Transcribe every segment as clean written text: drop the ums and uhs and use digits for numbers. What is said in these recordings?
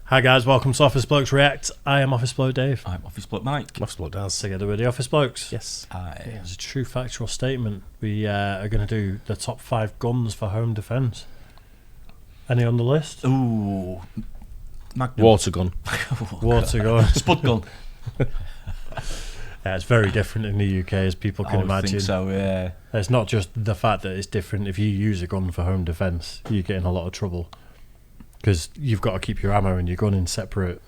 Hi guys, welcome to Office Blokes React. I am Office Bloke Dave. I'm Office Bloke Mike. Office Bloke Daz. Together with the Office Blokes. Yes. It's a true factual statement. We are going to do the top 5 guns for home defence. Any on the list? Ooh. Magnum. Water gun. Water gun. Spud gun. It's very different in the UK, as people can imagine. I think so, yeah. It's not just the fact that it's different. If you use a gun for home defence, you get in a lot of trouble. Because you've got to keep your ammo and your gun in separate,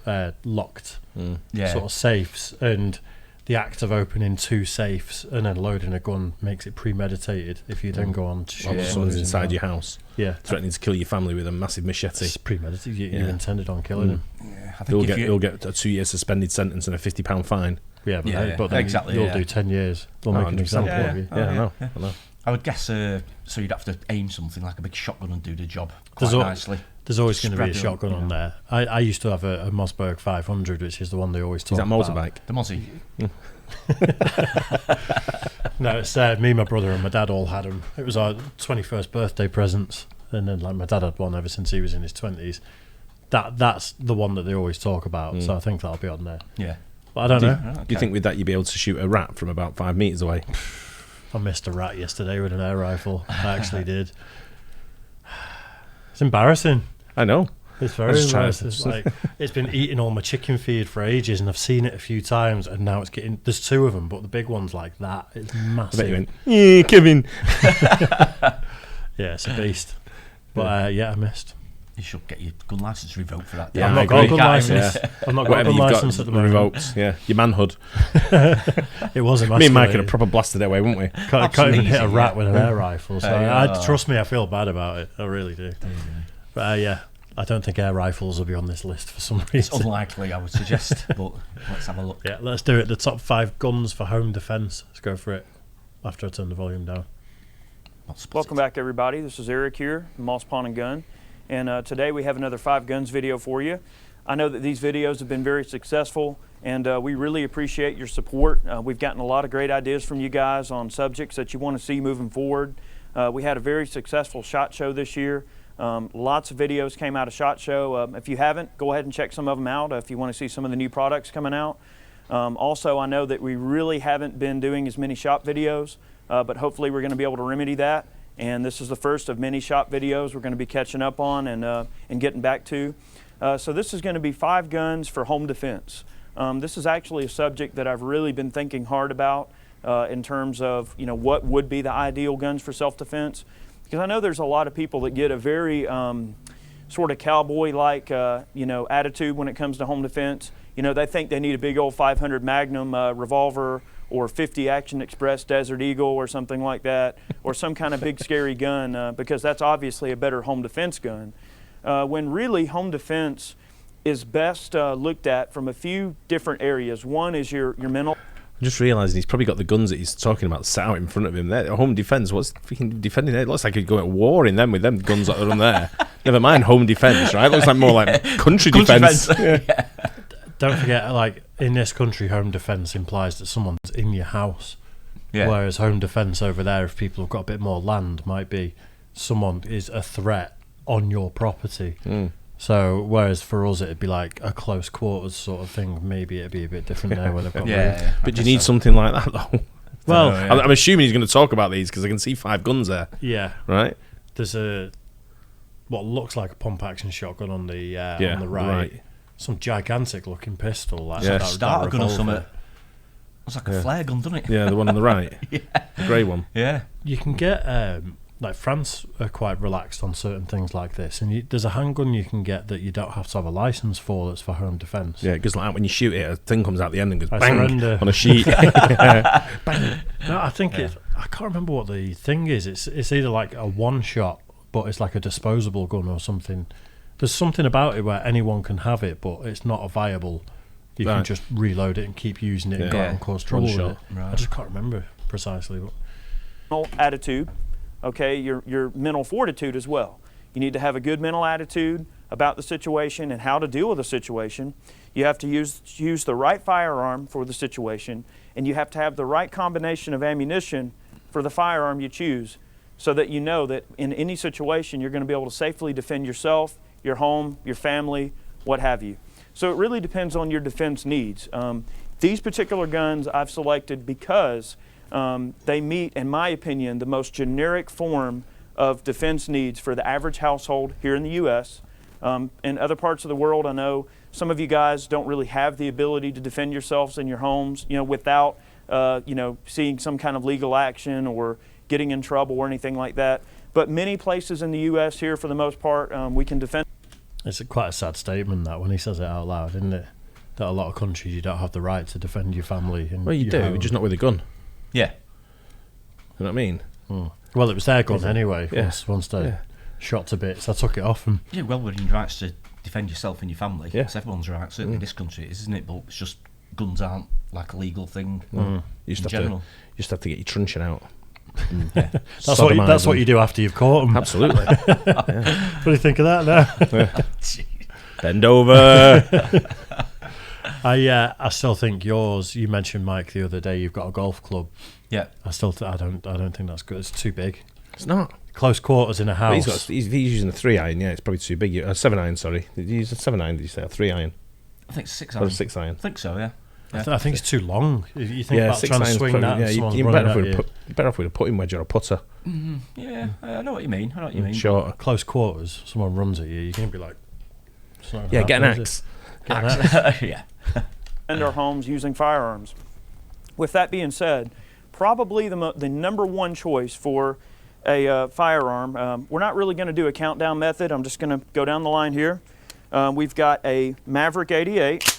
locked sort of safes. And the act of opening 2 safes and then loading a gun makes it premeditated if you then go on to shoot someone's inside your house. Yeah. Threatening to kill your family with a massive machete. It's premeditated. You intended on killing him. Yeah, I think you'll get a 2-year suspended sentence and a £50 fine. Yeah, but then exactly, you'll do 10 years. They'll make an example of you. I know. I would guess so you'd have to aim something like a big shotgun and do the job quite nicely. There's always going to be a shotgun on there. I used to have a Mossberg 500, which is the one they always talk about. Is that motorbike? The Mozzie. No, it's me, my brother and my dad all had them. It was our 21st birthday presents. And then my dad had one ever since he was in his 20s. That's the one that they always talk about. So I think that'll be on there. Yeah. But I don't know. Do you think with that you'd be able to shoot a rat from about 5 metres away? I missed a rat yesterday with an air rifle. I actually did. It's embarrassing. I know. It's very embarrassing. It's like, it's been eating all my chicken feed for ages, and I've seen it a few times, and now it's getting. There's 2 of them, but the big one's like that. It's massive. I bet you went, yeah, Kevin. Yeah, it's a beast. But I missed. You should get your gun licence revoked for that. Yeah, I've not got a gun licence. I've not got a gun licence at the moment. Revoked. Yeah, your manhood. It was emasculating. Me and Mike could have proper blasted it away, wouldn't we? Can't even hit a rat with an air rifle. So trust me, I feel bad about it. I really do. But I don't think air rifles will be on this list for some reason. It's unlikely, I would suggest. But let's have a look. Yeah, let's do it. The top 5 guns for home defence. Let's go for it. After I turn the volume down. Welcome back, everybody. This is Eric here, Moss Pawn and Gun. And today we have another 5 guns video for you. I know that these videos have been very successful, and we really appreciate your support. We've gotten a lot of great ideas from you guys on subjects that you want to see moving forward. We had a very successful SHOT Show this year. Lots of videos came out of SHOT Show. If you haven't, go ahead and check some of them out if you want to see some of the new products coming out. Also, I know that we really haven't been doing as many shop videos, but hopefully we're going to be able to remedy that. And this is the first of many shop videos we're going to be catching up on and getting back to. So this is going to be 5 guns for home defense. This is actually a subject that I've really been thinking hard about in terms of what would be the ideal guns for self-defense. Because I know there's a lot of people that get a very sort of cowboy-like attitude when it comes to home defense. They think they need a big old 500 Magnum revolver, or 50 Action Express Desert Eagle or something like that, or some kind of big scary gun, because that's obviously a better home defense gun. When really home defense is best looked at from a few different areas. One is your mental. I'm just realising he's probably got the guns that he's talking about set out in front of him there. Home defence, what's freaking defending it? It looks like he'd go at war in them with them guns that are on there. Never mind home defence, right? It looks like more like country defence. Yeah. Don't forget, like, in this country, home defence implies that someone's in your house. Yeah. Whereas home defence over there, if people have got a bit more land, might be someone is a threat on your property. So, whereas for us, it'd be like a close quarters sort of thing. Maybe it'd be a bit different there where they've got But do you need something like that, though? Well, I'm assuming he's going to talk about these because I can see 5 guns there. Yeah. Right? There's what looks like a pump-action shotgun on the right. Some gigantic looking pistol, like a starter gun or something. Looks like a flare gun, doesn't it? Yeah, the one on the right. The grey one. Yeah. You can get like France are quite relaxed on certain things like this, and there's a handgun you can get that you don't have to have a license for that's for home defence. Yeah, it goes like that when you shoot it, a thing comes out the end and goes I bang surrender. On a sheet. Bang. No, I think I can't remember what the thing is. It's either like a one shot, but it's like a disposable gun or something. There's something about it where anyone can have it, but it's not a viable. You can just reload it and keep using it and go out and cause trouble with it. Right. I just can't remember precisely. Mental attitude, okay, your mental fortitude as well. You need to have a good mental attitude about the situation and how to deal with the situation. You have to use the right firearm for the situation, and you have to have the right combination of ammunition for the firearm you choose, so that you know that in any situation you're going to be able to safely defend yourself, your home, your family, what have you. So it really depends on your defense needs. These particular guns I've selected because they meet, in my opinion, the most generic form of defense needs for the average household here in the U.S. In other parts of the world, I know some of you guys don't really have the ability to defend yourselves in your homes, without, seeing some kind of legal action or getting in trouble or anything like that. But many places in the U.S. here, for the most part, we can defend. It's quite a sad statement that when he says it out loud, isn't it? That a lot of countries you don't have the right to defend your family. And well, you do, home. just not with a gun. Yeah. You know what I mean? Well, it was their gun anyway. Yeah. Once they shot to bits, I took it off them. Yeah, well, within your rights to defend yourself and your family. Yeah. It's everyone's right. Certainly in this country it is, isn't it? But it's just guns aren't like a legal thing You just in have general. to, you just have to get your truncheon out. That's what you do after you've caught them. Absolutely. What do you think of that now? Bend over. I still think yours. You mentioned, Mike, the other day. You've got a golf club. Yeah. I don't think that's good. It's too big. It's not. Close quarters in a house. He's using a 3-iron. Yeah, it's probably too big. 7-iron. Sorry. Did you use a 7-iron? Did you say a 3-iron? I think 6 Or iron. a 6-iron? I think so, yeah. I think it's too long. You think about 6 trying to irons swing probably, that. yeah, and someone's you're running better at you. off with a putting wedge or a putter. Yeah, I know what you mean. Shorter. Close quarters. Someone runs at you. You can be like, it's not gonna Yeah, get an happen, axe. Get an axe. Yeah. Defend our homes using firearms. With that being said, probably the number one choice for a firearm, we're not really going to do a countdown method. I'm just going to go down the line here. We've got a Maverick 88,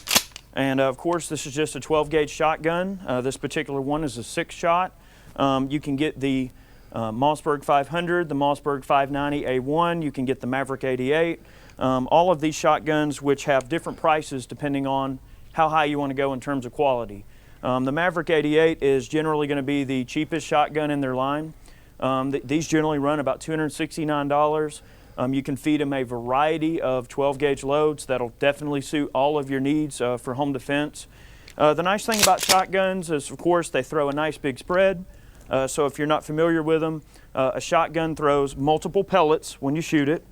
and of course this is just a 12-gauge shotgun. This particular one is a 6-shot. You can get the Mossberg 500, the Mossberg 590A1. You can get the Maverick 88. All of these shotguns, which have different prices depending on how high you want to go in terms of quality. The Maverick 88 is generally going to be the cheapest shotgun in their line. These generally run about $269. You can feed them a variety of 12-gauge loads that'll definitely suit all of your needs for home defense. The nice thing about shotguns is, of course, they throw a nice big spread. So if you're not familiar with them, a shotgun throws multiple pellets when you shoot it.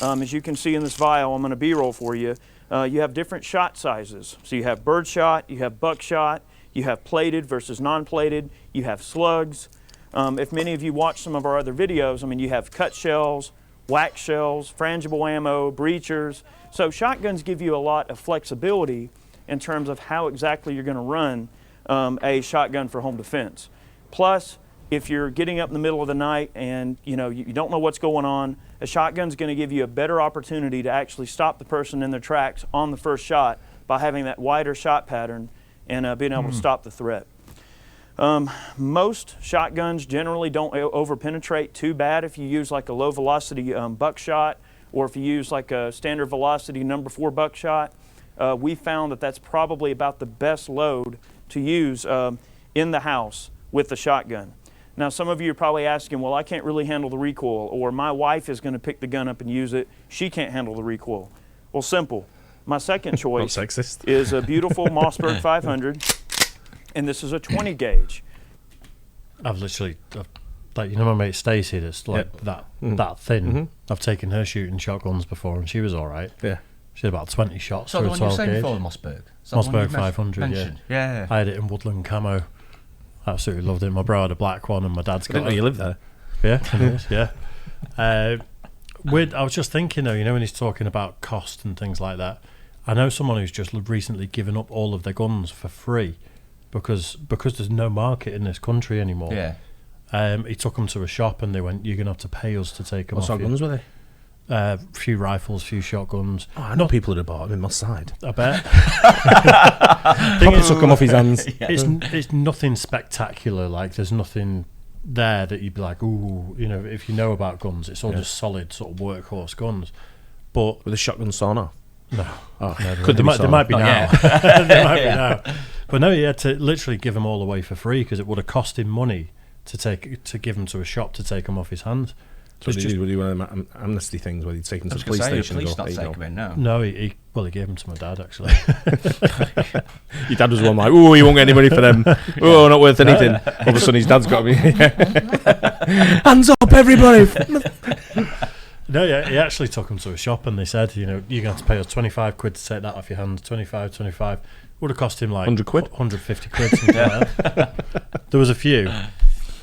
As you can see in this vial, I'm going to B-roll for you. You have different shot sizes. So you have birdshot, you have buckshot, you have plated versus non-plated, you have slugs. If many of you watch some of our other videos, I mean, you have cut shells, wax shells, frangible ammo, breachers. So shotguns give you a lot of flexibility in terms of how exactly you're going to run a shotgun for home defense. Plus, if you're getting up in the middle of the night and you don't know what's going on, a shotgun's going to give you a better opportunity to actually stop the person in their tracks on the first shot by having that wider shot pattern and being able to stop the threat. Most shotguns generally don't over-penetrate too bad if you use like a low velocity buckshot, or if you use like a standard velocity number 4 buckshot. We found that that's probably about the best load to use in the house with the shotgun. Now some of you are probably asking, well, I can't really handle the recoil, or my wife is going to pick the gun up and use it. She can't handle the recoil. Well, simple. My second choice is a beautiful Mossberg 500. And this is a 20 gauge. I've literally, like, my mate Stacey, that's like that thin. I've taken her shooting shotguns before, and she was all right. Yeah, she had about 20 shots. So for the a one you were 12 saying gauge. before, the Mossberg. Mossberg 500. Mentioned? Yeah. I had it in woodland camo. Absolutely loved it. My bro had a black one, and my dad's got. I didn't know you lived there. Yeah, it is, yeah. I was just thinking, though, when he's talking about cost and things like that, I know someone who's just recently given up all of their guns for free. Because there's no market in this country anymore. Yeah. He took them to a shop and they went, "You're gonna have to pay us to take them What off sort of you." guns were they? Few rifles, few shotguns. Oh, I know people that have bought them in my side. I bet. Probably took them off his hands. It's nothing spectacular. Like there's nothing there that you'd be like, ooh, if you know about guns, it's all just solid sort of workhorse guns. But with a shotgun sawn off. No. Oh, no, could they might be now. Yeah. They might be now. But no, he had to literally give them all away for free because it would have cost him money to give them to a shop to take them off his hands. So would he do one of them amnesty things where he'd take them to the police station? Police not take them in now. No, he gave them to my dad actually. Your dad was one like, "Oh, you won't get any money for them. Oh, not worth anything." All of a sudden, his dad's got to be hands up, everybody. No, yeah, he actually took them to a shop and they said, you're going to have to pay us 25 quid to take that off your hands. 25. Would have cost him like 100 quid? 150 quid, something like that. There was a few.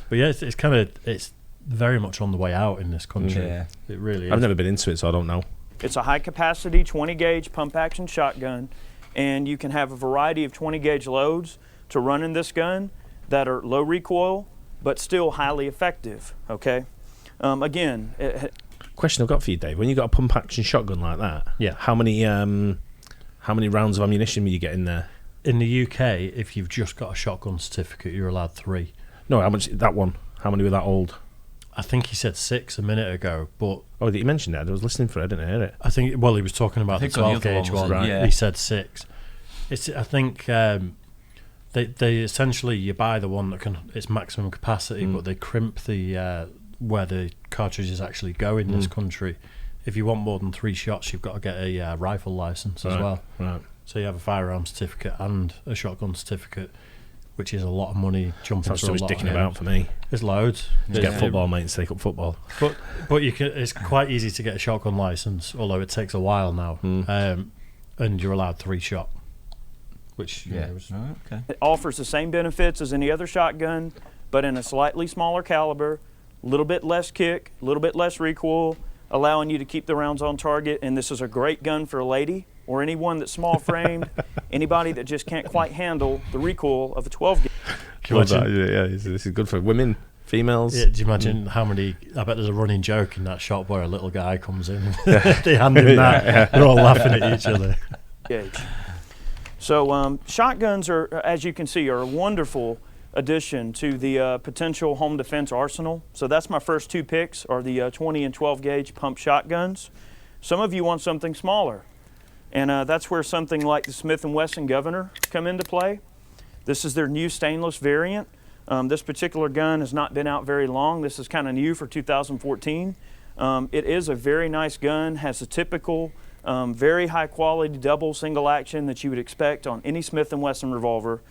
But yeah, it's very much on the way out in this country. Yeah. It really is. I've never been into it, so I don't know. It's a high-capacity 20-gauge pump-action shotgun, and you can have a variety of 20-gauge loads to run in this gun that are low recoil, but still highly effective, okay? Again... Question I've got for you, Dave. When you got a pump-action shotgun like that, how many rounds of ammunition will you get in there? In the UK, if you've just got a shotgun certificate, you're allowed 3. No, how much? That one. How many were that old? I think he said 6 a minute ago, but... Oh, you mentioned that. I was listening for it. I didn't hear it. I think, well, he was talking about the 12-gauge one. Right. Yeah. He said 6. I think they essentially, you buy the one that can, it's maximum capacity, but they crimp the where the cartridges actually go in this country. If you want more than 3 shots, you've got to get a rifle license as well. Right. So you have a firearm certificate and a shotgun certificate, which is a lot of money jumping That's through so a much lot dicking of about for me. There's loads. Just get football mates, take up football. But you can. It's quite easy to get a shotgun license, although it takes a while now. And you're allowed 3 shot, which okay. It offers the same benefits as any other shotgun, but in a slightly smaller caliber, a little bit less kick, a little bit less recoil, allowing you to keep the rounds on target. And this is a great gun for a lady or anyone that's small framed, anybody that just can't quite handle the recoil of a 12 gauge. This is good for women, females. Yeah, do you imagine how many? I bet there's a running joke in that shop where a little guy comes in, they hand him that, they're all laughing at each other. Gauge. So shotguns are, as you can see, are a wonderful addition to the potential home defense arsenal. So that's my first 2 picks are the 20 and 12 gauge pump shotguns. Some of you want something smaller, and that's where something like the Smith & Wesson Governor come into play. This is their new stainless variant. This particular gun has not been out very long. This is kind of new for 2014. It is a very nice gun, has a typical very high quality double single action that you would expect on any Smith & Wesson revolver.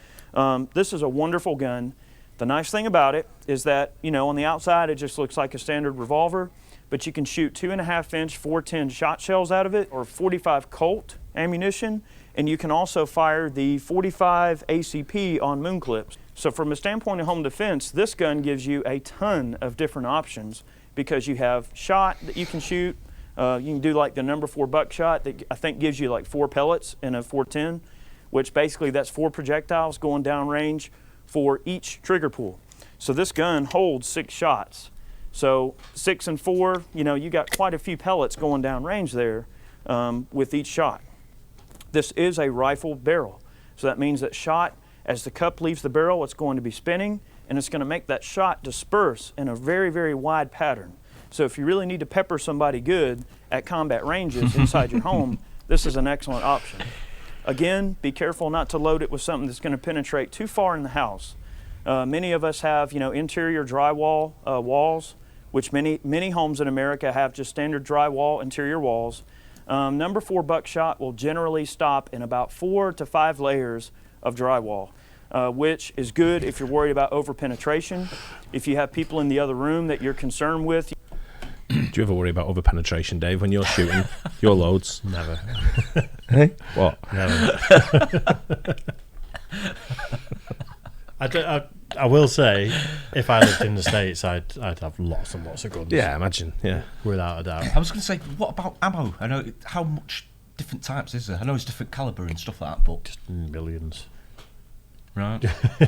This is a wonderful gun. The nice thing about it is that, on the outside it just looks like a standard revolver, but you can shoot 2.5-inch 410 shot shells out of it, or 45 Colt ammunition, and you can also fire the 45 ACP on moon clips. So from a standpoint of home defense, this gun gives you a ton of different options because you have shot that you can shoot. You can do like the number 4 buckshot that I think gives you like 4 pellets in a 410, which basically that's 4 projectiles going down range for each trigger pull. So this gun holds 6 shots. So 6 and 4, you got quite a few pellets going down range there with each shot. This is a rifle barrel. So that means that shot, as the cup leaves the barrel, it's going to be spinning, and it's going to make that shot disperse in a very, very wide pattern. So if you really need to pepper somebody good at combat ranges inside your home, this is an excellent option. Again, be careful not to load it with something that's going to penetrate too far in the house. Many of us have, interior drywall walls, which many homes in America have just standard drywall interior walls. Number 4 buckshot will generally stop in about 4 to 5 layers of drywall, which is good if you're worried about over-penetration. If you have people in the other room that you're concerned with. Do you ever worry about over-penetration, Dave, when you're shooting your loads? Never. Hey? What? Never. I will say, if I lived in the States, I'd have lots and lots of guns. Yeah, imagine. Yeah, without a doubt. I was going to say, what about ammo? I know how much different types is there? I know it's different caliber and stuff like that, but just millions. Right.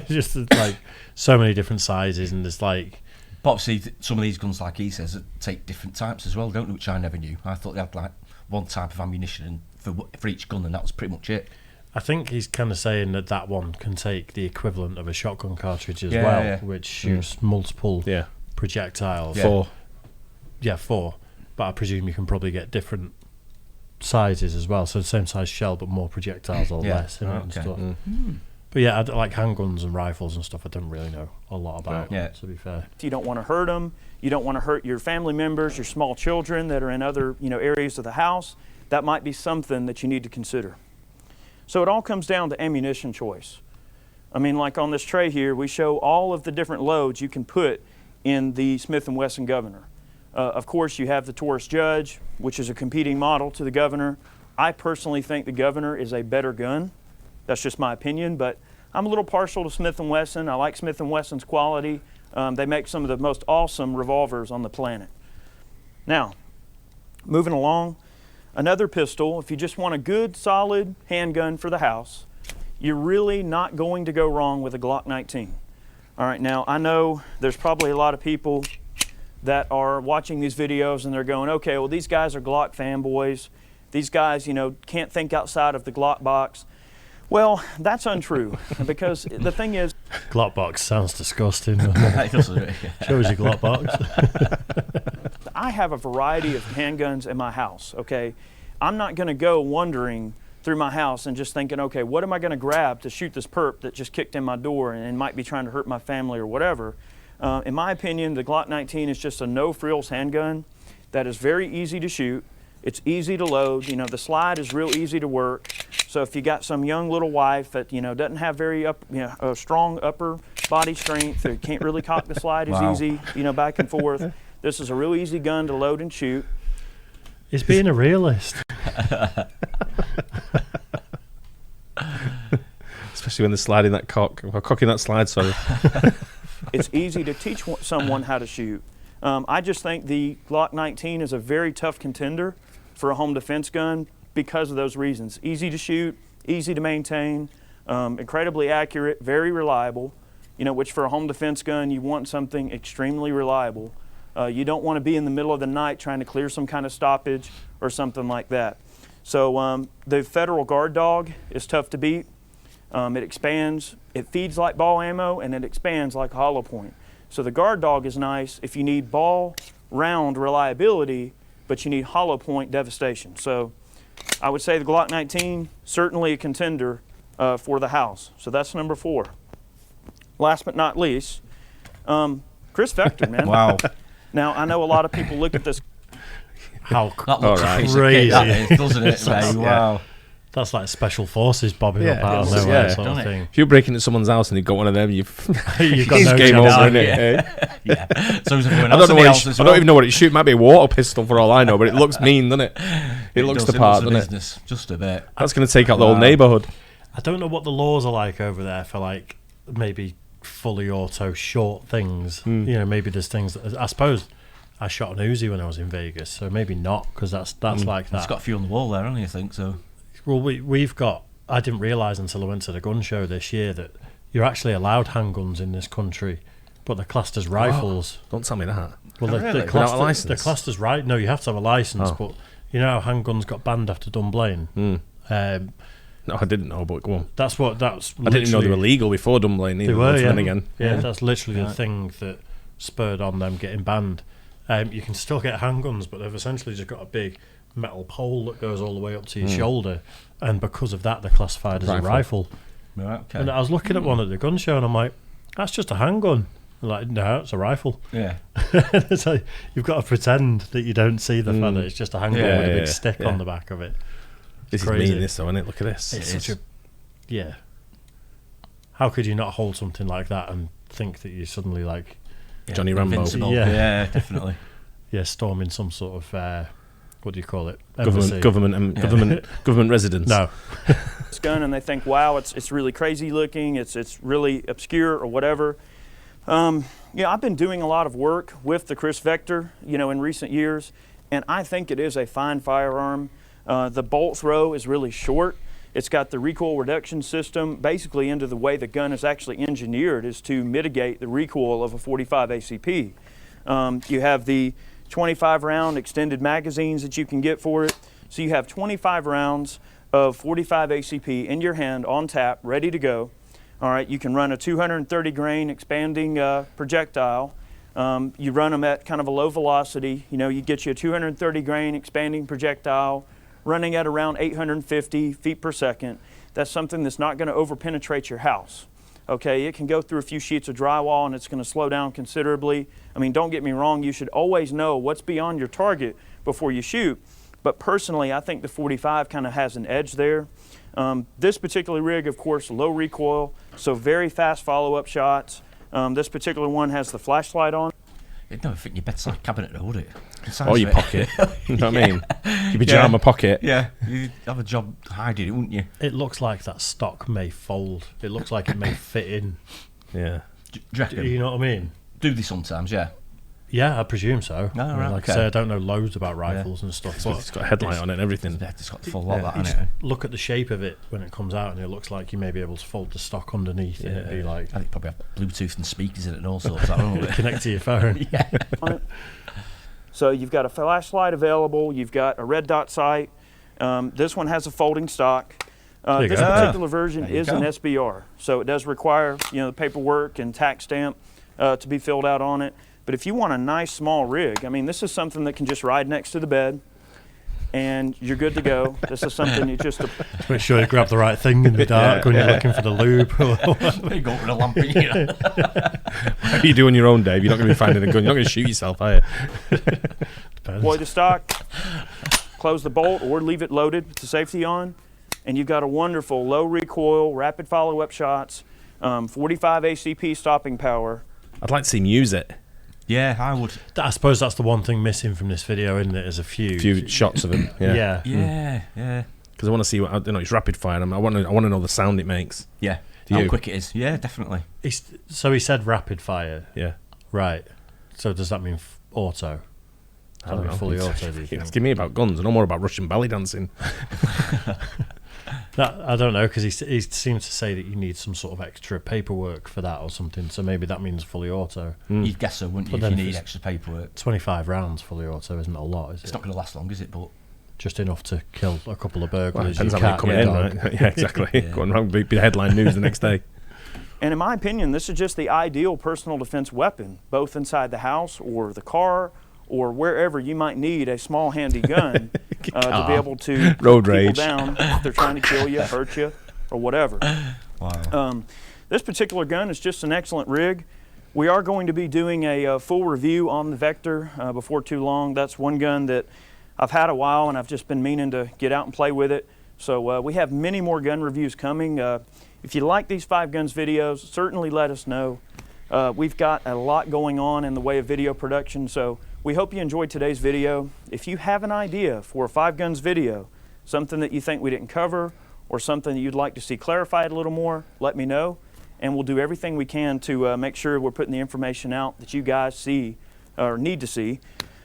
Just like so many different sizes, and there's like. But obviously, some of these guns, like he says, take different types as well, don't they? Which I never knew. I thought they had like one type of ammunition for each gun, and that was pretty much it. I think he's kind of saying that one can take the equivalent of a shotgun cartridge as well, which shoots multiple projectiles. 4. Yeah, 4. But I presume you can probably get different sizes as well. So the same size shell, but more projectiles or less in it and stuff. But yeah, like handguns and rifles and stuff, I don't really know a lot about, to be fair. You don't want to hurt them. You don't want to hurt your family members, your small children that are in other areas of the house. That might be something that you need to consider. So it all comes down to ammunition choice. I mean, like on this tray here, we show all of the different loads you can put in the Smith & Wesson Governor. Of course, you have the Taurus Judge, which is a competing model to the Governor. I personally think the Governor is a better gun. That's just my opinion, but I'm a little partial to Smith & Wesson. I like Smith & Wesson's quality. They make some of the most awesome revolvers on the planet. Now, moving along, another pistol, if you just want a good, solid handgun for the house, you're really not going to go wrong with a Glock 19. All right, now I know there's probably a lot of people that are watching these videos and they're going, okay, well, these guys are Glock fanboys. These guys, you know, can't think outside of the Glock box. Well, that's untrue, because the thing is... Glock box sounds disgusting. It doesn't. Shows your Glock box. I have a variety of handguns in my house, okay? I'm not going to go wandering through my house and just thinking, okay, what am I going to grab to shoot this perp that just kicked in my door and might be trying to hurt my family or whatever. In my opinion, the Glock 19 is just a no-frills handgun that is very easy to shoot. It's easy to load. You know, the slide is real easy to work. So if you got some young little wife that, you know, doesn't have very strong upper body strength, or can't really cock the slide as easy, you know, back and forth, this is a real easy gun to load and shoot. He's being a realist. Especially when they're sliding that cock, or cocking that slide, sorry. It's easy to teach someone how to shoot. I just think the Glock 19 is a very tough contender for a home defense gun because of those reasons. Easy to shoot, easy to maintain, incredibly accurate, very reliable, you know, which for a home defense gun, you want something extremely reliable. You don't want to be in the middle of the night trying to clear some kind of stoppage or something like that. So the Federal Guard Dog is tough to beat. It expands, it feeds like ball ammo, and it expands like a hollow point. So the Guard Dog is nice if you need ball round reliability, but you need hollow point devastation. So I would say the Glock 19, certainly a contender for the house. So that's number 4. Last but not least, Chris Vector, man. Wow. Now, I know a lot of people look at this. How That looks All right. a piece of cake, that is, doesn't it? Ray? Wow. That's like special forces bobbing up out of it is, nowhere yeah. sort of Don't it? thing. If you break into someone's house and you've got one of them, you've You've got it's no game chance. over, Yeah. isn't it? Yeah. So is everyone I else don't know in the what house as I well. don't even know what it shoots. Might be a water pistol for all I know, but it looks mean, doesn't it? It looks the part, doesn't it? business, just a bit. That's going to take out the whole neighbourhood. I don't know what the laws are like over there for like maybe fully auto short things. You know, maybe there's things that, I suppose I shot an Uzi when I was in Vegas, so maybe not, because that's like that. It's got a few on the wall there, hasn't it, I think so. Well, we've got. I didn't realise until I went to the gun show this year that you're actually allowed handguns in this country, but they're classed as rifles. Don't tell me that. Well, Oh, really? they're classed, Without a licence? they're classed as right. No, you have to have a license, but you know how handguns got banned after Dunblane. No, I didn't know, but go on. That's I didn't even know they were legal before Dunblane either. They were, yeah. Then again. Yeah, that's literally the thing that spurred on them getting banned. You can still get handguns, but they've essentially just got a big metal pole that goes all the way up to your shoulder, and because of that, they're classified as a rifle. Right, okay. And I was looking at one at the gun show, and I'm like, "That's just a handgun." I'm like, no, it's a rifle. Yeah. So you've got to pretend that you don't see the fact that it's just a handgun with a big stick on the back of it. This is crazy. mean, this though, isn't it? Look at this. It's such a How could you not hold something like that and think that you're suddenly like Johnny Rambo. Invincible. Yeah. Yeah, definitely. storming some sort of what do you call it? Embassy. Government residence. No. This gun and they think, wow, it's really crazy looking, it's really obscure or whatever. I've been doing a lot of work with the Chris Vector, in recent years, and I think it is a fine firearm. The bolt throw is really short. It's got the recoil reduction system. Basically, into the way the gun is actually engineered is to mitigate the recoil of a 45 ACP. You have the 25 round extended magazines that you can get for it. So you have 25 rounds of 45 ACP in your hand on tap, ready to go. All right, you can run a 230 grain expanding projectile. You run them at kind of a low velocity. You get you a 230 grain expanding projectile running at around 850 feet per second. That's something that's not going to over-penetrate your house. Okay, it can go through a few sheets of drywall and it's going to slow down considerably. I mean, don't get me wrong, you should always know what's beyond your target before you shoot. But personally, I think the 45 kind of has an edge there. This particular rig, of course, low recoil, so very fast follow-up shots. This particular one has the flashlight on. It'd never fit in your bedside cabinet, though, would it? Or your pocket. You know what I mean? Your pyjama pocket. Yeah, you'd have a job hiding it, wouldn't you? It looks like that stock may fold. It looks like it may fit in. Yeah. Do you reckon? You know what I mean? Do they sometimes, yeah? Yeah, I presume so. No, right, like okay. I say, I don't know loads about rifles and stuff. But It's got a headlight on it and everything. Yeah, it's got the full lot of you that, just hasn't it? look at the shape of it when it comes out, and it looks like you may be able to fold the stock underneath and it'd be like... I think probably have Bluetooth and speakers in it and all sorts of that, connect to your phone. Yeah. So you've got a flashlight available. You've got a red dot sight. This one has a folding stock. This particular version is an SBR, so it does require the paperwork and tax stamp to be filled out on it. But if you want a nice small rig, I mean, this is something that can just ride next to the bed, and you're good to go. This is something you just... Make sure you grab the right thing in the dark when you're looking for the lube. You go with a lamp, you know. What are you doing your own, Dave? You're not going to be finding a gun. You're not going to shoot yourself, are you? Deploy the stock, close the bolt, or leave it loaded with the safety on, and you've got a wonderful low recoil, rapid follow-up shots, 45 ACP stopping power. I'd like to see him use it. Yeah, I would. I suppose that's the one thing missing from this video, isn't it? Is a few shots of him. Yeah. Yeah. Because I want to see what it's rapid fire. I want to know the sound it makes. Yeah. Do How you? quick it is. Yeah, definitely. So he said rapid fire. Yeah. Right. So does that mean auto? I don't know. Fully auto. Do you think? Asking me about guns. I know more about Russian belly dancing. I don't know, because he seems to say that you need some sort of extra paperwork for that or something. So maybe that means fully auto. You'd guess so, wouldn't you? But If you then need if extra paperwork. 25 rounds fully auto isn't a lot, is it? It's not going to last long, is it? But just enough to kill a couple of Well, burglars. depends how many coming in, right? Yeah, exactly. Going around, be the headline news the next day. And in my opinion, this is just the ideal personal defense weapon, both inside the house or the car or wherever you might need a small handy gun to be able to Road put people rage. down if they're trying to kill you, hurt you, or whatever. wow. This particular gun is just an excellent rig. We are going to be doing a full review on the Vector before too long. That's one gun that I've had a while and I've just been meaning to get out and play with it. So we have many more gun reviews coming. If you like these 5 Guns videos, certainly let us know. We've got a lot going on in the way of video production, so we hope you enjoyed today's video. If you have an idea for a 5 Guns video, something that you think we didn't cover, or something that you'd like to see clarified a little more, let me know, and we'll do everything we can to make sure we're putting the information out that you guys see or need to see.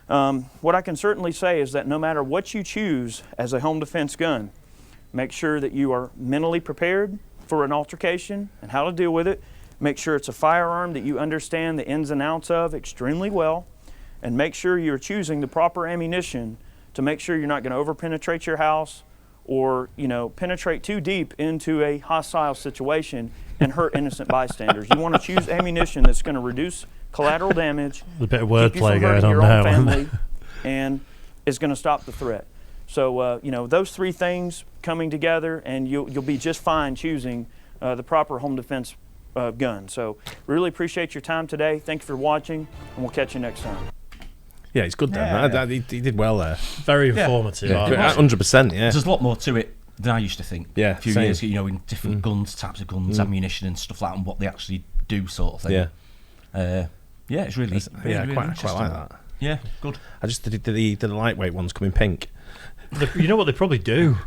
What I can certainly say is that no matter what you choose as a home defense gun, make sure that you are mentally prepared for an altercation and how to deal with it. Make sure it's a firearm that you understand the ins and outs of extremely well, and make sure you're choosing the proper ammunition to make sure you're not going to over-penetrate your house or penetrate too deep into a hostile situation and hurt innocent bystanders. You want to choose ammunition that's going to reduce collateral damage, a bit of keep you wordplay from going hurting on your there, own wasn't family, and is going to stop the threat. So those 3 things coming together, and you'll be just fine choosing the proper home defense gun. So really appreciate your time today. Thank you for watching, and we'll catch you next time. Yeah, he's good then. He did well there. Very informative. Yeah, 100%, yeah. There's a lot more to it than I used to think. Yeah, a few same. years ago, in different guns, types of guns, ammunition and stuff like that, and what they actually do, sort of thing. Yeah. It's really, really quite interesting. like that. Yeah, good. I just did the lightweight ones come in pink. You know what they probably do?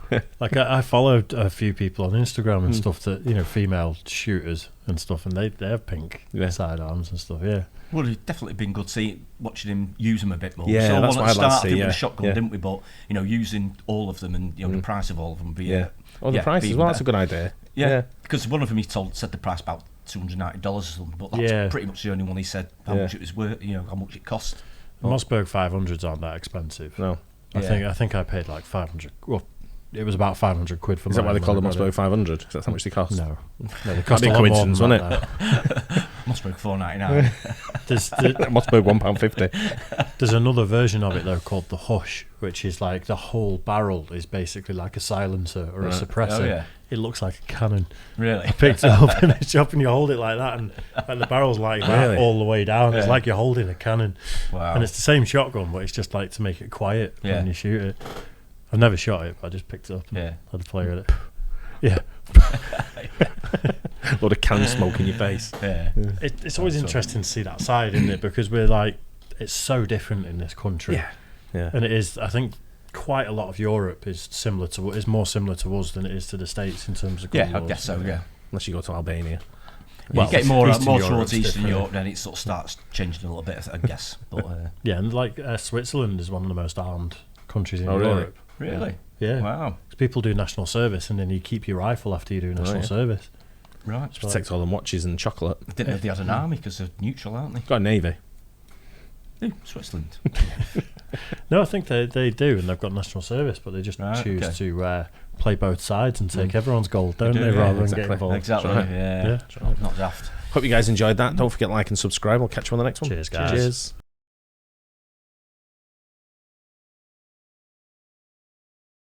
Like I followed a few people on Instagram and stuff that female shooters and stuff, and they have pink sidearms and stuff. Yeah. Well, it's definitely been good watching him use them a bit more. Yeah, so that's what I'd like to see. With a shotgun, didn't we? But using all of them and the price of all of them. The price as well. That's a good idea. Yeah, because one of them said the price about $290 or something, but that's pretty much the only one he said how much it was worth. How much it cost. Mossberg 500s aren't that expensive. No. I think I paid like 500. Well, it was about 500 quid for. Is that why they call them Mossberg 500? Because that's how much they cost. No, they cost a lot coincidence, more than wasn't it? Mossberg $4.99. Mossberg £1.50. There's another version of it though called the Hush, which is like the whole barrel is basically like a silencer or a suppressor. Oh, yeah. It looks like a cannon. Really? I picked it up and it's up and you hold it like that, and the barrel's like that all the way down. It's like you're holding a cannon. Wow. And it's the same shotgun, but it's just like to make it quiet when you shoot it. I've never shot it, but I just picked it up and had a play with it. Yeah. A lot of can smoke in your face. Yeah. It's always interesting to see that side, isn't it? Because we're like, it's so different in this country. Yeah. And it is. I think quite a lot of Europe is more similar to us than it is to the States in terms of gun laws. I guess so. Yeah. Unless you go to Albania. Well, you get more Eastern towards Europe's Eastern different. Europe, then it sort of starts changing a little bit, I guess. But Yeah, and like Switzerland is one of the most armed countries in really? Europe. really, Yeah. wow, 'Cause people do national service, and then you keep your rifle after you do national service. right. Protect all them watches and chocolate. I didn't know they had an army because they're neutral, aren't they? Got a navy. Ooh, Switzerland. No, I think they do, and they've got national service, but they just choose to play both sides and take everyone's gold, don't they, rather than get involved. Exactly. Right. Yeah. Not daft. Hope you guys enjoyed that. Don't forget like and subscribe. We'll catch you on the next one. Cheers, guys. Cheers.